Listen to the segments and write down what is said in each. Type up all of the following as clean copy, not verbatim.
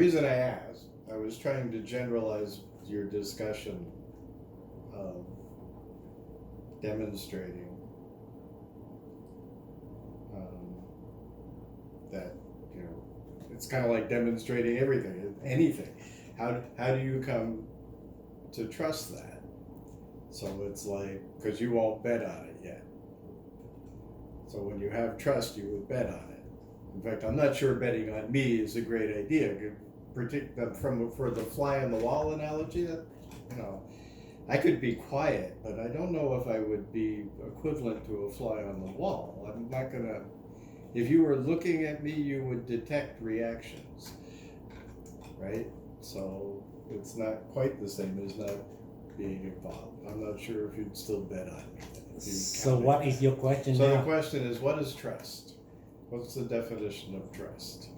reason I asked, I was trying to generalize your discussion of demonstrating that, it's kind of like demonstrating anything. How do you come to trust that? So it's like, because you won't bet on it yet. So when you have trust, you would bet on it. In fact, I'm not sure betting on me is a great idea. For the fly on the wall analogy, that I could be quiet, but I don't know if I would be equivalent to a fly on the wall. I'm not gonna. If you were looking at me, you would detect reactions, right? So it's not quite the same as not being involved. I'm not sure if you'd still bet on me. So what is your question So now? the question is, what is trust? What's the definition of trust?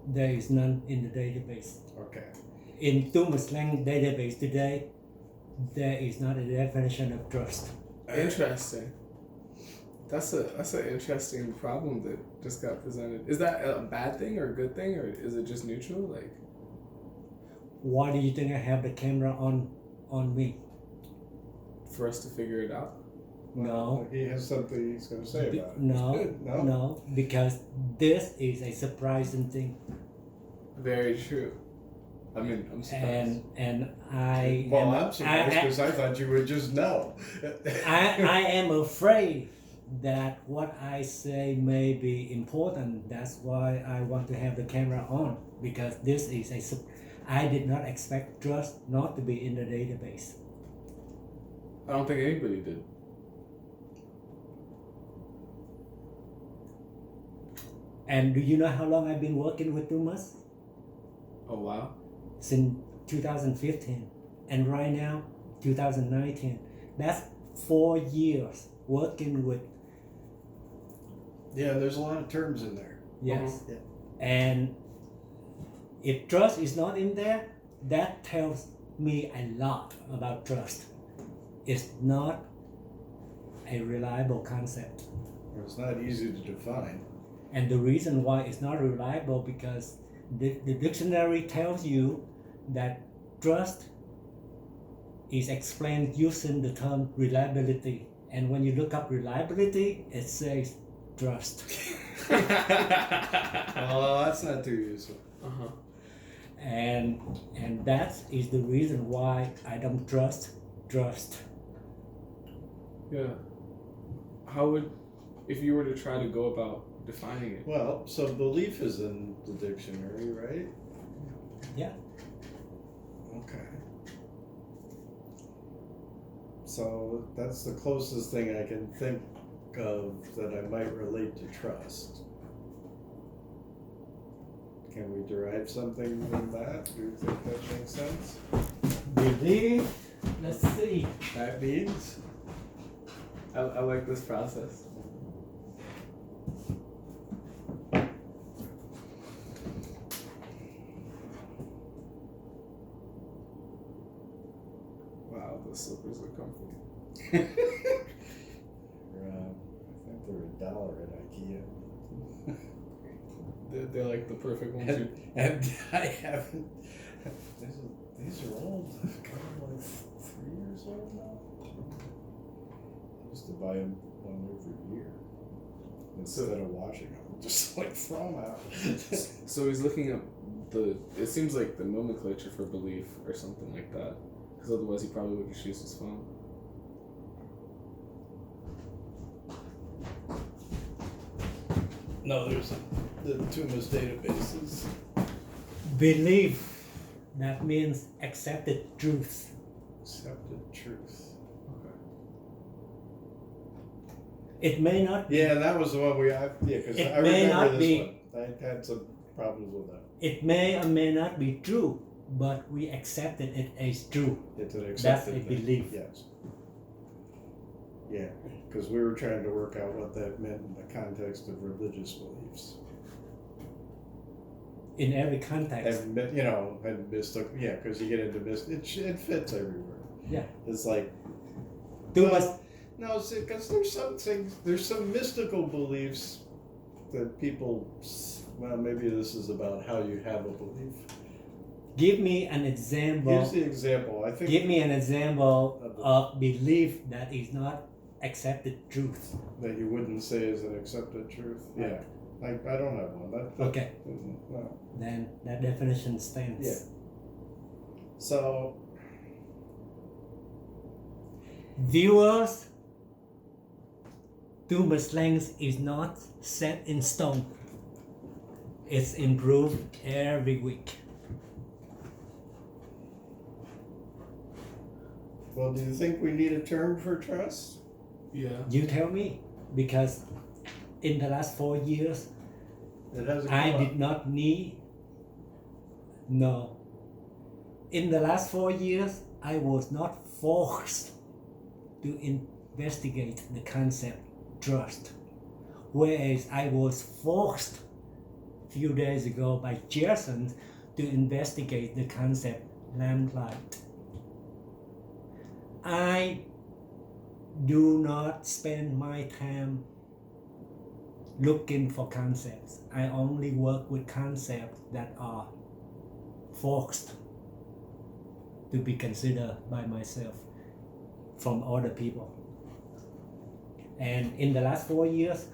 There is none in the database. Okay. In Thumoslang database today, there is not a definition of trust. Interesting. That's an interesting problem that just got presented. Is that a bad thing or a good thing, or is it just neutral? Like, Why do you think I have the camera on me? for us to figure it out? No. He has something he's going to say about it. No, because this is a surprising thing, Very true. I mean, I'm surprised. and I Well, am, I'm surprised because I thought you would just know. I am afraid that what I say may be important. That's why I want to have the camera on, because this is I did not expect trust not to be in the database. I don't think anybody did. And do you know how long I've been working with Thumas? Oh, wow. Since 2015, and right now 2019. That's 4 years working with. Yeah, there's a lot of terms in there. Yes. Yeah. And if trust is not in there, that tells me a lot about trust. It's not a reliable concept. It's not easy to define. And the reason why it's not reliable, because the dictionary tells you that trust is explained using the term reliability. And when you look up reliability, it says trust. Oh, that's not too useful. Uh-huh. And that is the reason why I don't trust. Yeah. How would, if you were to try to go about defining it? Well, so belief is in the dictionary, right? Yeah. Okay. So that's the closest thing I can think of that I might relate to trust. Can we derive something from that? Do you think that makes sense? Believe. Let's see. That means? I like this process. Wow, the slippers are comfy. I think they're $1 at IKEA. They're like the perfect ones. And I haven't. These are old. Kind of like 3 years old now. I used to buy them one every year instead of washing them, just like throw them out. So he's looking up it seems like the nomenclature for belief or something like that, because otherwise he probably would just use his phone. No, there's the Thumos databases. Believe. That means accepted truth. Accepted truth. Okay. It may not be. Yeah, that was the one because It I may remember not this be. one. I had some problems with that. It may or may not be true, but we accepted it as true. It's an That's accepted a thing. belief. Yes. Yeah, because we were trying to work out what that meant in the context of religious beliefs. In every context. And and mystical. Yeah, because you get into it fits everywhere. Yeah. It's like. Thumas. No, because there's some mystical beliefs that people. Well, maybe this is about how you have a belief. Give me an example. Here's the example. I think Give me an example of belief that is not accepted truth. that you wouldn't say is an accepted truth. Yeah. I don't have one. That Okay. No. Then that definition stands. Yeah. So Viewers, Thumoslang is not set in stone. It's improved every week. well, do you think we need a term for trust? Yeah. You tell me, because in the last 4 years, It hasn't I come did not need. No. In the last 4 years, I was not forced to investigate the concept trust, whereas I was forced a few days ago by Jason to investigate the concept lamplight. I do not spend my time looking for concepts. I only work with concepts that are forced to be considered by myself from other people. And in the last 4 years,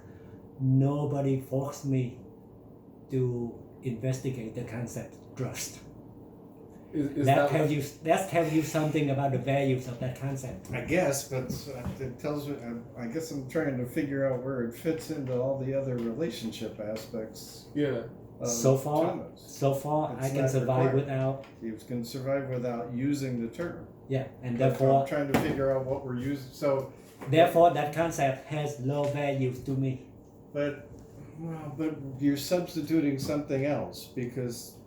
nobody forced me to investigate the concept trust. Is That that tells you something about the values of that concept. I guess, but it tells me. I guess I'm trying to figure out where it fits into all the other relationship aspects. yeah. So far, Thomas. I It's can not survive required. without. You can survive without using the term. Yeah, and But therefore, I'm trying to figure out what we're using. So, that concept has low values to me. but you're substituting something else because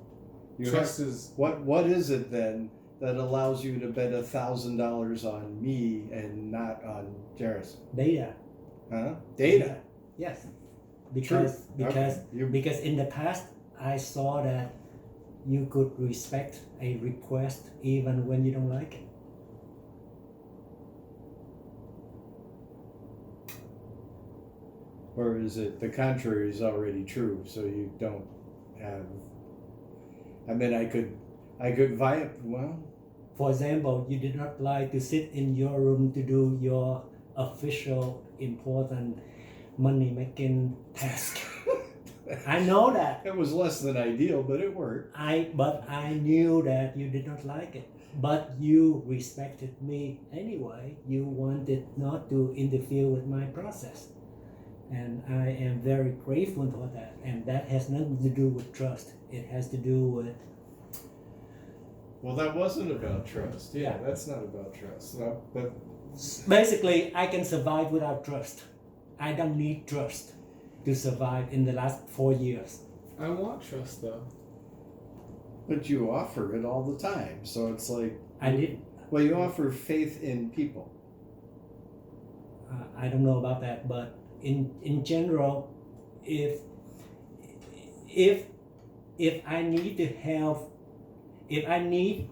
you Trust have, is what is it then that allows you to bet $1,000 on me and not on Jarrison? Data. Huh? Data. Yes. Truth. Because Okay. You- because in the past I saw that you could respect a request even when you don't like it. Or is it the contrary is already true, so you don't have? I mean, I could well. For example, you did not like to sit in your room to do your official important money making task. I know that. It was less than ideal, but it worked. But I knew that you did not like it. But you respected me anyway. You wanted not to interfere with my process. And I am very grateful for that. And that has nothing to do with trust. It has to do with. Well, that wasn't about trust. Yeah, Yeah. that's not about trust. No, but Basically, I can survive without trust. I don't need trust to survive in the last 4 years. I want trust though. you offer it all the time, so it's like I did. well, you offer faith in people. I don't know about that, but in general, if I need to have, if I need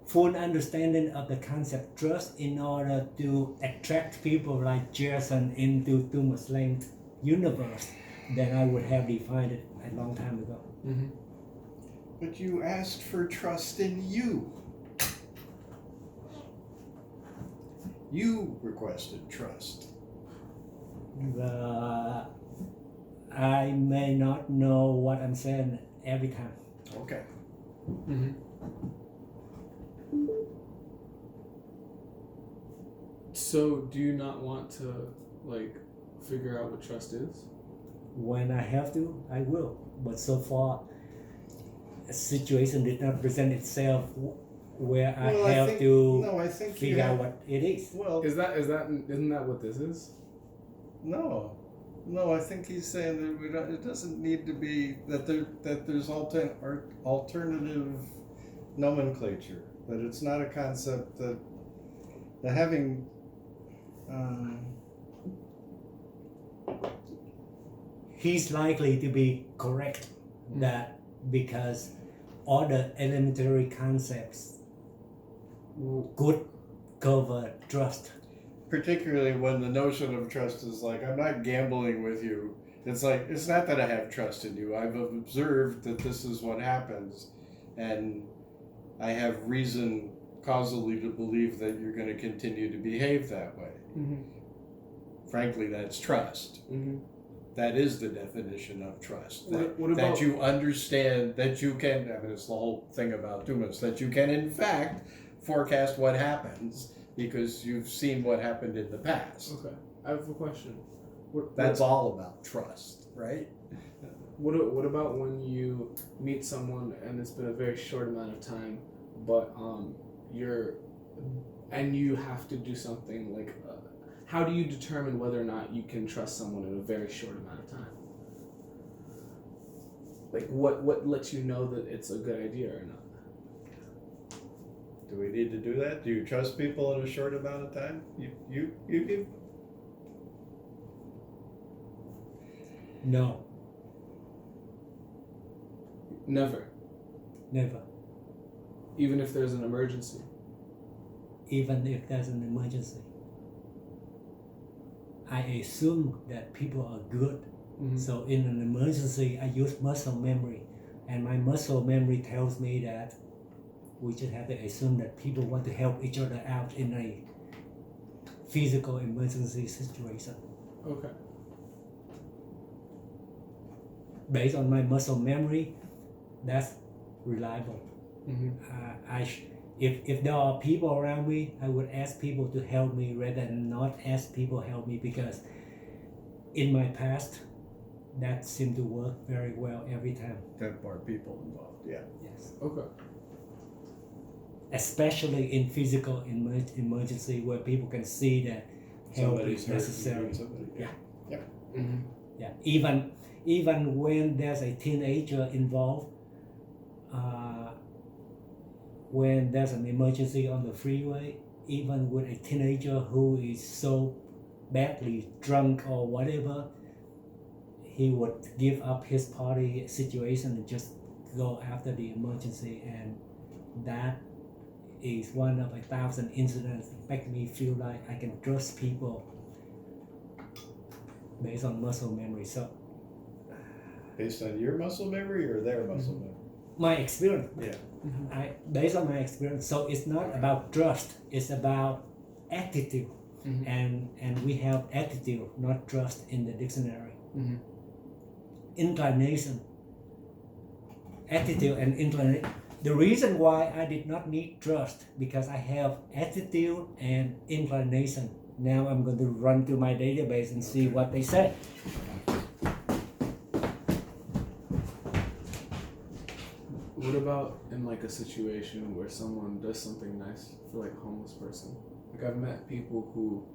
full understanding of the concept trust in order to attract people like Jason into Thumoslang universe, then I would have defined it a long time ago. Mm-hmm. But you asked for trust in you. You requested trust. I may not know what I'm saying every time. Okay. Mm-hmm. So, do you not want to like figure out what trust is? When I have to, I will. But so far, a situation did not present itself where I Well, have think, to No, I think you figure out have. what it is. Well, Isn't that what this is? no. I think he's saying that we don't. It doesn't need to be that there's alternative nomenclature. That it's not a concept that having. He's likely to be correct that because all the elementary concepts could cover trust. Particularly when the notion of trust is like, I'm not gambling with you. It's like, it's not that I have trust in you. I've observed that this is what happens. And I have reason causally to believe that you're going to continue to behave that way. Mm-hmm. Frankly, that's trust. Mm-hmm. That is the definition of trust. What about that you understand that you can, I mean, it's the whole thing about Thumos, that you can in fact forecast what happens because you've seen what happened in the past. Okay, I have a question. That's all about trust, right? What about when you meet someone and it's been a very short amount of time, but you have to do something like, how do you determine whether or not you can trust someone in a very short amount of time? Like what lets you know that it's a good idea or not? Do we need to do that? Do you trust people in a short amount of time? You No, Never. never. Even if there's an emergency. Even if there's an emergency. I assume that people are good. Mm-hmm. So in an emergency, I use muscle memory. And my muscle memory tells me that we just have to assume that people want to help each other out in a physical emergency situation. Okay. Based on my muscle memory, that's reliable. Mm-hmm. If there are people around me, I would ask people to help me rather than not ask people help me, because in my past, that seemed to work very well every time. There are people involved, yeah. Yes. Okay. Especially in physical emergency where people can see that help Somebody's is hurt, necessary. somebody, Yeah. Mm-hmm. Yeah. Even when there's a teenager involved, when there's an emergency on the freeway, even with a teenager who is so badly drunk or whatever, he would give up his party situation and just go after the emergency, and that is one of 1,000 incidents that make me feel like I can trust people based on muscle memory. So Based on your muscle memory or their muscle memory? my experience, Yeah. based on my experience. So it's not about trust, it's about attitude. Mm-hmm. And we have attitude, not trust, in the dictionary. Mm-hmm. Inclination, attitude and inclination. The reason why I did not need trust, because I have attitude and inclination. Now I'm going to run to my database and see what they say. What about in like a situation where someone does something nice for like a homeless person? Like I've met people who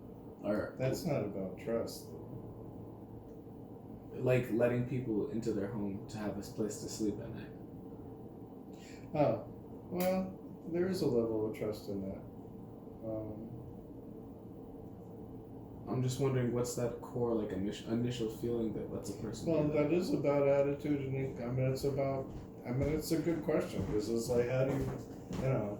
are That's not about trust. like letting people into their home to have this place to sleep at night. Oh, well, there is a level of trust in that. I'm just wondering what's that core like initial feeling that lets a person. Well, do that is about attitude, and it's a good question, because it's like, how do you know,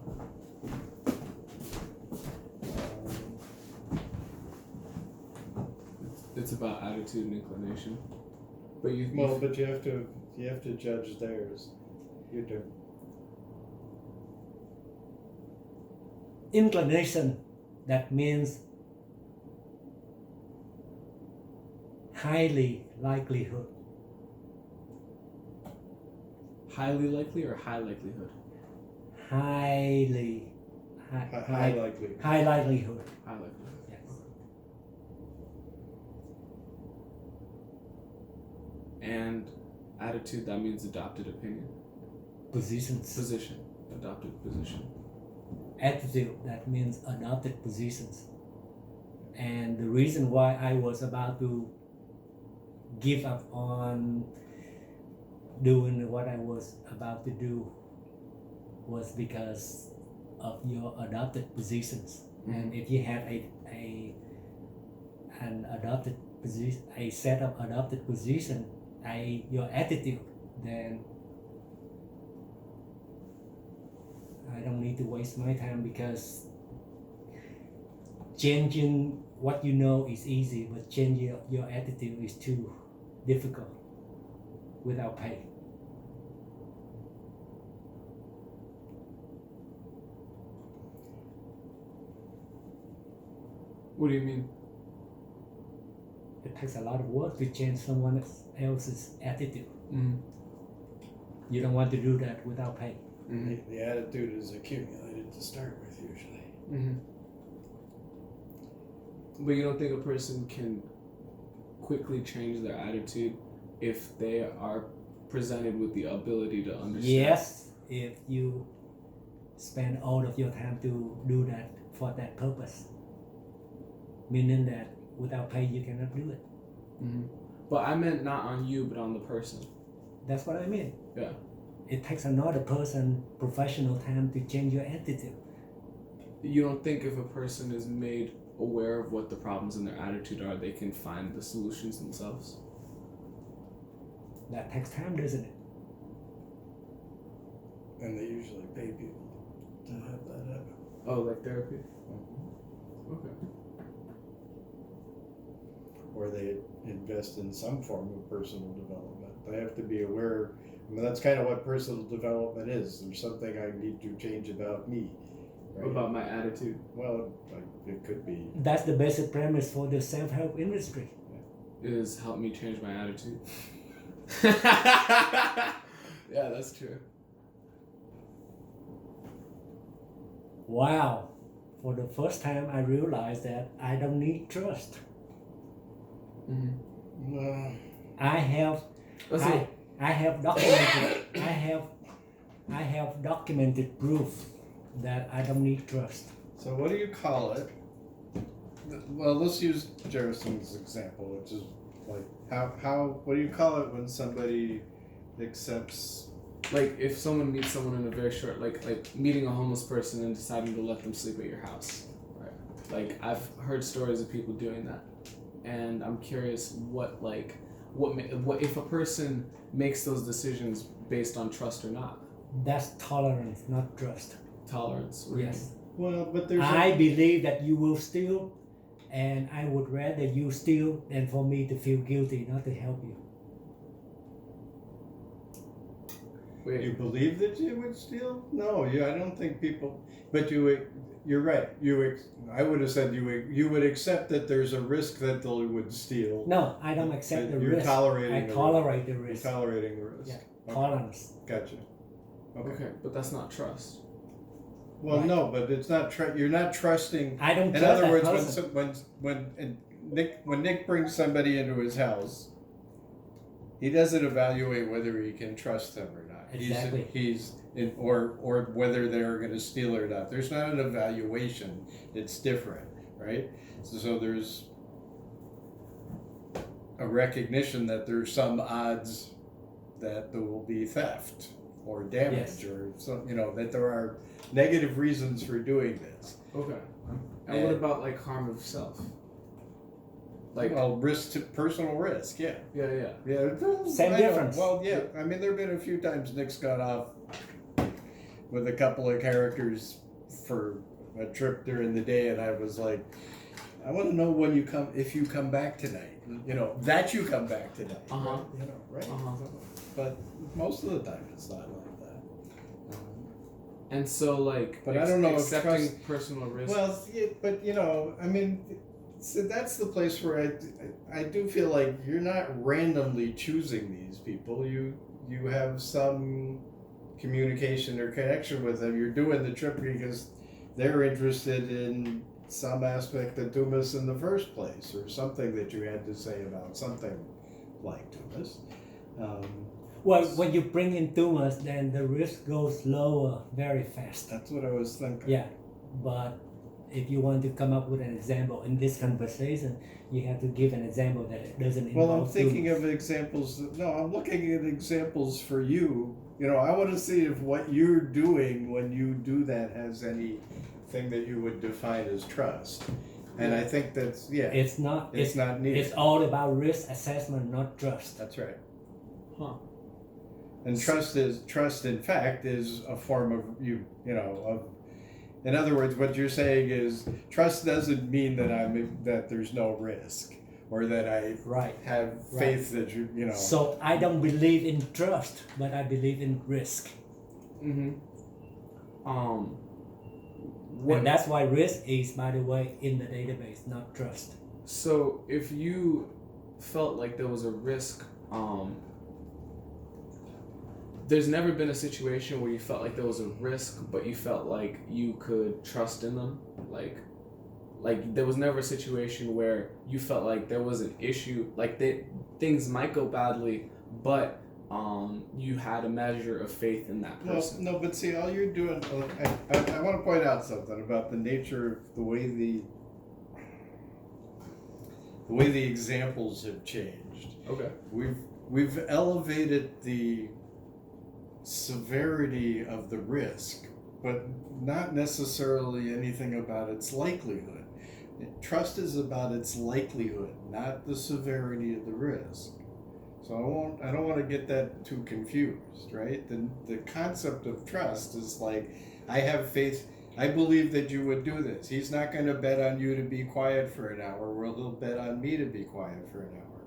It's about attitude and inclination, but but you have to judge theirs. You do. Inclination, that means highly likelihood. highly likely or high likelihood. Highly High likelihood. high likelihood. High likelihood. Yes. And attitude, that means adopted opinion. Positions. Position, adopted position. Attitude, that means adopted positions. And the reason why I was about to give up on doing what I was about to do was because of your adopted positions. And if you have an adopted position, a set of adopted position, your attitude, then I don't need to waste my time, because changing what you know is easy, but changing your attitude is too difficult without pay. What do you mean? It takes a lot of work to change someone else's attitude. Mm-hmm. You don't want to do that without pay. Mm-hmm. The attitude is accumulated to start with usually. Mm-hmm. But you don't think a person can quickly change their attitude if they are presented with the ability to understand? Yes, if you spend all of your time to do that for that purpose. Meaning that without pay you cannot do it. Mm-hmm. But I meant not on you, but on the person. That's what I mean. Yeah. It takes another person professional time to change your attitude. You don't think if a person is made aware of what the problems in their attitude are, they can find the solutions themselves? That takes time, doesn't it? And they usually pay people to have that happen. Oh, like therapy? Okay. Or they invest in some form of personal development. They have to be aware. I mean, that's kind of what personal development is. There's something I need to change about me. Right? About my attitude? Well, it could be. That's the basic premise for the self-help industry. Is help me change my attitude. Yeah, that's true. Wow. For the first time I realized that I don't need trust. Mm-hmm. Well, I have documented proof that I don't need trust. so what do you call it? Well, let's use Jerrison's example, which is like what do you call it when somebody accepts? Like if someone meets someone in a very short, like meeting a homeless person and deciding to let them sleep at your house, right? Like I've heard stories of people doing that, and I'm curious what if a person makes those decisions based on trust or not? That's tolerance, not trust. Tolerance. What do you Yes. Well, but there's. I believe that you will steal, and I would rather you steal than for me to feel guilty not to help you. Wait. You believe that you would steal? No, I don't think people. But you're right. I would have said you would accept that there's a risk that they would steal. No, I don't accept the You're risk. tolerating I the tolerate the You're risk. tolerating the risk. Yeah, tolerance. Gotcha. Okay, but that's not trust. Well, Right. no, but it's not. You're not trusting. I don't In trust other that words, person. when Nick brings somebody into his house, he doesn't evaluate whether he can trust them or not. Exactly. Or whether they're going to steal or not. There's not an evaluation. It's different, right? So there's a recognition that there's some odds that there will be theft or damage, Yes. or some, that there are negative reasons for doing this. Okay. And what about like harm of self? Like Well, personal risk, yeah. yeah. Same I know. difference. Well, yeah. I mean, there have been a few times Nick's gone off with a couple of characters for a trip during the day, and I was like, I want to know if you come back tonight. That you come back tonight. Uh-huh. Right? Uh-huh. But most of the time, it's not like that. And so like But I don't know if accepting trust- personal risk. Well, yeah, but I mean, so that's the place where I do feel like you're not randomly choosing these people. You have some communication or connection with them. You're doing the trip because they're interested in some aspect of Dumas in the first place, or something that you had to say about something like Dumas. Well, when you bring in tumors, then the risk goes lower very fast. That's what I was thinking. Yeah, but if you want to come up with an example in this conversation, you have to give an example that it doesn't involve Well, I'm thinking tumors. of examples. No, I'm looking at examples for you. I want to see if what you're doing when you do that has anything that you would define as trust. And I think that's It's not. It's not needed. It's all about risk assessment, not trust. That's right. Huh. And trust in fact is a form of in other words, what you're saying is trust doesn't mean that there's no risk, or that I Right. have faith that you. So I don't believe in trust, but I believe in risk. Mm-hmm. And that's why risk is, by the way, in the database, not trust. So if you felt like there was a risk, there's never been a situation where you felt like there was a risk, but you felt like you could trust in them. Like there was never a situation where you felt like there was an issue, like things might go badly, but you had a measure of faith in that person. No, but see, all you're doing. I want to point out something about the nature of the way the examples have changed. Okay. We've elevated the severity of the risk, but not necessarily anything about its likelihood. Trust is about its likelihood, not the severity of the risk. So I don't want to get that too confused, right? The concept of trust is like, I have faith, I believe that you would do this. He's not going to bet on you to be quiet for an hour, where he'll bet on me to be quiet for an hour,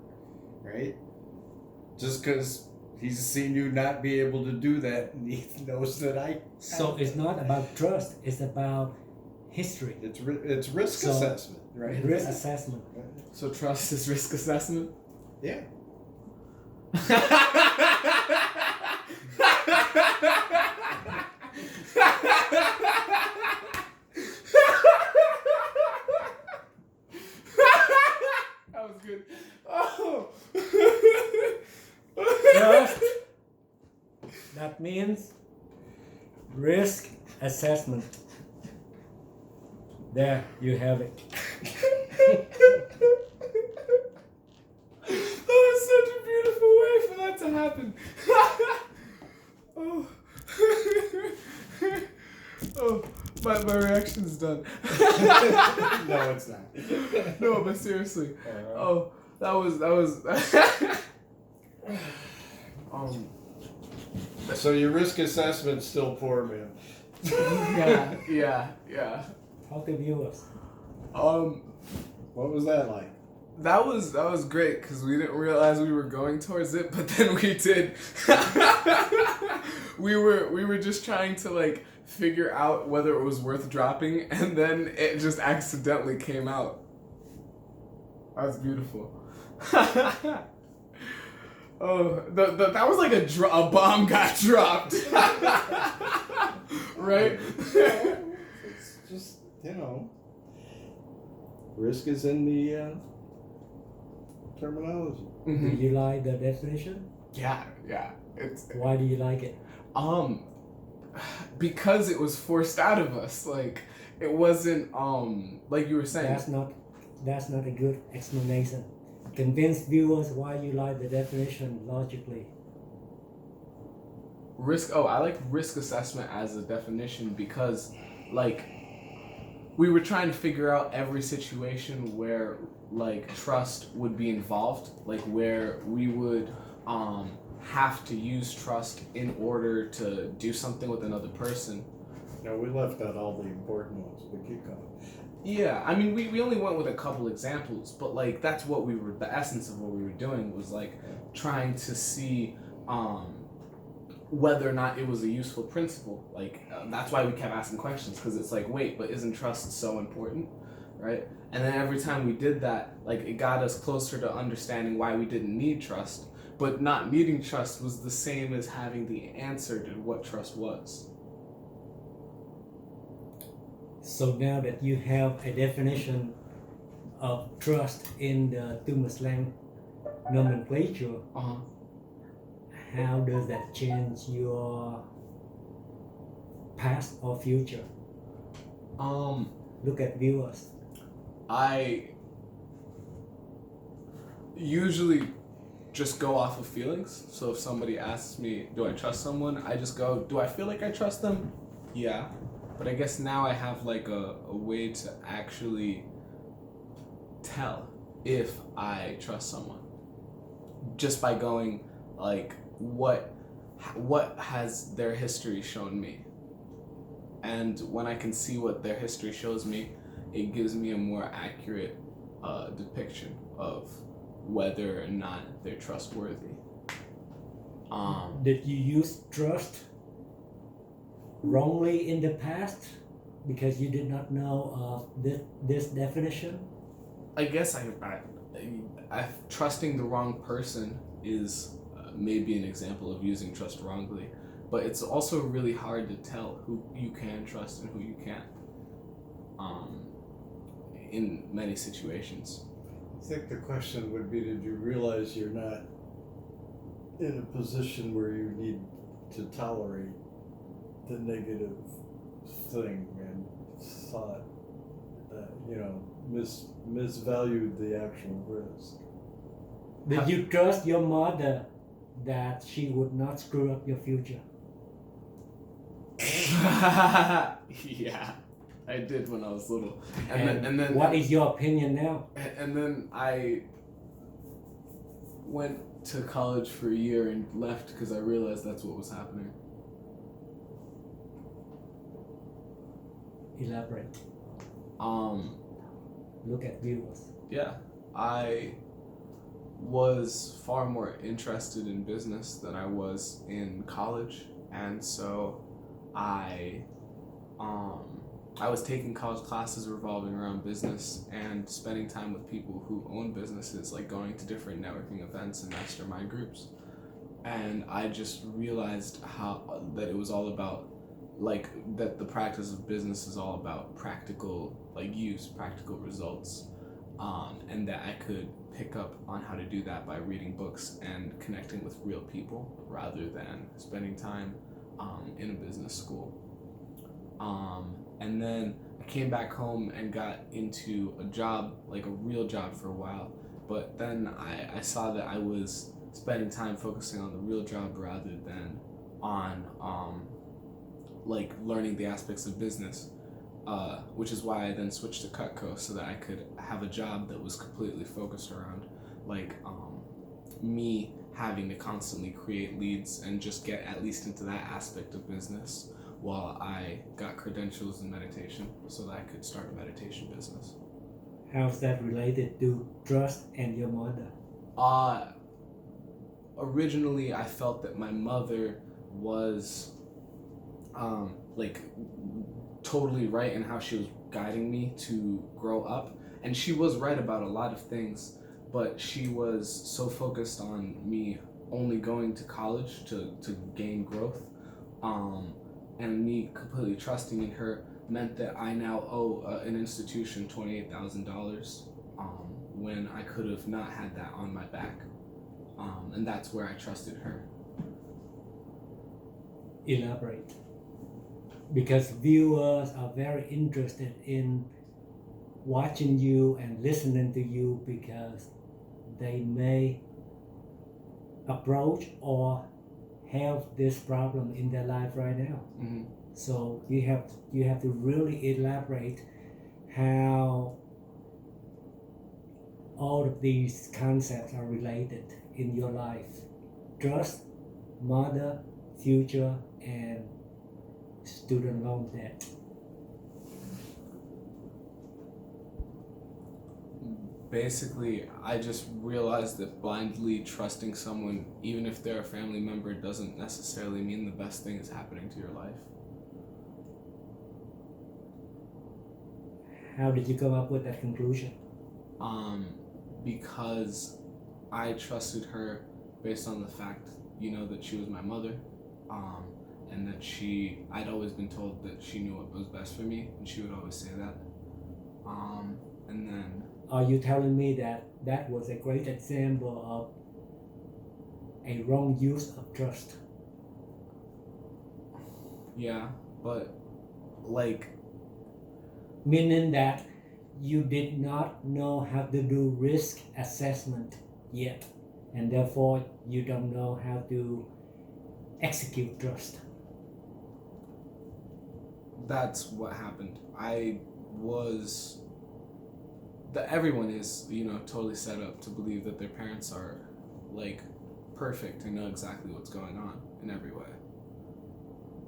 right? Just because he's seen you not be able to do that, and he knows that I. So it's not about trust; it's about history. It's risk assessment, right? Risk assessment. So trust is risk assessment? Yeah. That was good. Oh. Trust. That means risk assessment. There, you have it. That was such a beautiful way for that to happen. Oh. Oh, my reaction's done. No, it's not. No, but seriously. Oh, that was So your risk assessment's still poor, man. yeah. How to viewers? What was that like? That was great because we didn't realize we were going towards it, but then we did. we were just trying to like figure out whether it was worth dropping, and then it just accidentally came out. That was beautiful. Oh, that was like a bomb got dropped. Right? It's just, risk is in the terminology. Do you like the definition? Yeah. It's Why do you like it? Because it was forced out of us. Like it wasn't like you were saying. That's not a good explanation. Convince viewers why you like the definition logically. I like risk assessment as a definition because like we were trying to figure out every situation where like trust would be involved, like where we would have to use trust in order to do something with another person. No, we left out all the important ones, but keep going. Yeah, I mean, we only went with a couple examples, but like that's what the essence of what we were doing was like trying to see whether or not it was a useful principle. Like that's why we kept asking questions, because it's like, wait, but isn't trust so important, right? And then every time we did that, like it got us closer to understanding why we didn't need trust, but not needing trust was the same as having the answer to what trust was. So now that you have a definition of trust in the Thumoslang nomenclature, how does that change your past or future? Look at viewers. I usually just go off of feelings. So if somebody asks me, do I trust someone? I just go, do I feel like I trust them? Yeah. But I guess now I have like a way to actually tell if I trust someone. Just by going like, what has their history shown me? And when I can see what their history shows me, it gives me a more accurate depiction of whether or not they're trustworthy. Did you use trust wrongly in the past because you did not know of this definition? I guess trusting the wrong person is maybe an example of using trust wrongly, but it's also really hard to tell who you can trust and who you can't. In many situations. I think the question would be, did you realize you're not in a position where you need to tolerate the negative thing and thought that, misvalued the actual risk? Did you trust your mother that she would not screw up your future? Yeah, I did when I was little. And then what is your opinion now? And then I went to college for a year and left because I realized that's what was happening. Elaborate. Look at viewers. Yeah, I was far more interested in business than I was in college, and so I was taking college classes revolving around business and spending time with people who own businesses, like going to different networking events and mastermind groups. And I just realized that it was all about, that the practice of business is all about practical, practical results. And that I could pick up on how to do that by reading books and connecting with real people rather than spending time in a business school. And then I came back home and got into a job, like a real job for a while. But then I saw that I was spending time focusing on the real job rather than on learning the aspects of business, which is why I then switched to Cutco so that I could have a job that was completely focused around me having to constantly create leads and just get at least into that aspect of business while I got credentials in meditation so that I could start a meditation business. How's that related to trust and your mother? Originally I felt that my mother was totally right in how she was guiding me to grow up, and she was right about a lot of things, but she was so focused on me only going to college to gain growth, and me completely trusting in her meant that I now owe an institution $28,000 when I could have not had that on my back, and that's where I trusted her. Elaborate. Because viewers are very interested in watching you and listening to you because they may approach or have this problem in their life right now. Mm-hmm. So you have to really elaborate how all of these concepts are related in your life: trust, mother, future, and student loan debt. Basically, I just realized that blindly trusting someone, even if they're a family member, doesn't necessarily mean the best thing is happening to your life. How did you come up with that conclusion? Because I trusted her based on the fact, that she was my mother, and that I'd always been told that she knew what was best for me, and she would always say that. And then... Are you telling me that was a great example of a wrong use of trust? Yeah, but meaning that you did not know how to do risk assessment yet, and therefore you don't know how to execute trust. That's what happened. Everyone is, totally set up to believe that their parents are perfect and know exactly what's going on in every way.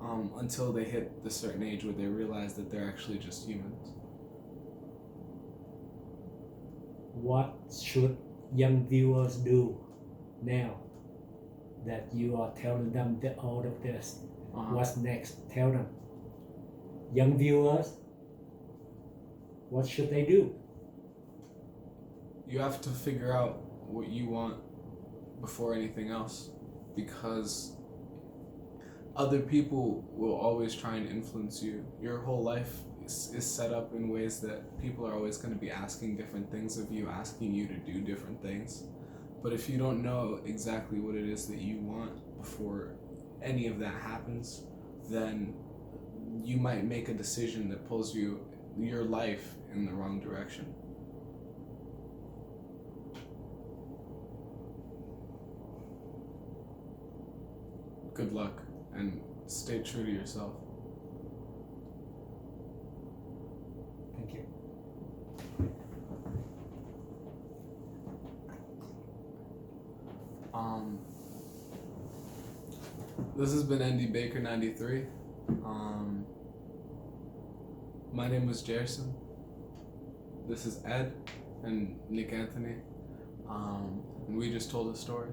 Until they hit the certain age where they realize that they're actually just humans. What should young viewers do now that you are telling them all of this? What's next? Tell them. Young viewers, what should they do? You have to figure out what you want before anything else, because other people will always try and influence you. Your whole life is set up in ways that people are always going to be asking different things of you, asking you to do different things. But if you don't know exactly what it is that you want before any of that happens, then you might make a decision that pulls your life in the wrong direction. Good luck, and stay true to yourself. Thank you. This has been NDBaker93. My name was Jerson. This is Ed and Nick Anthony. And we just told a story.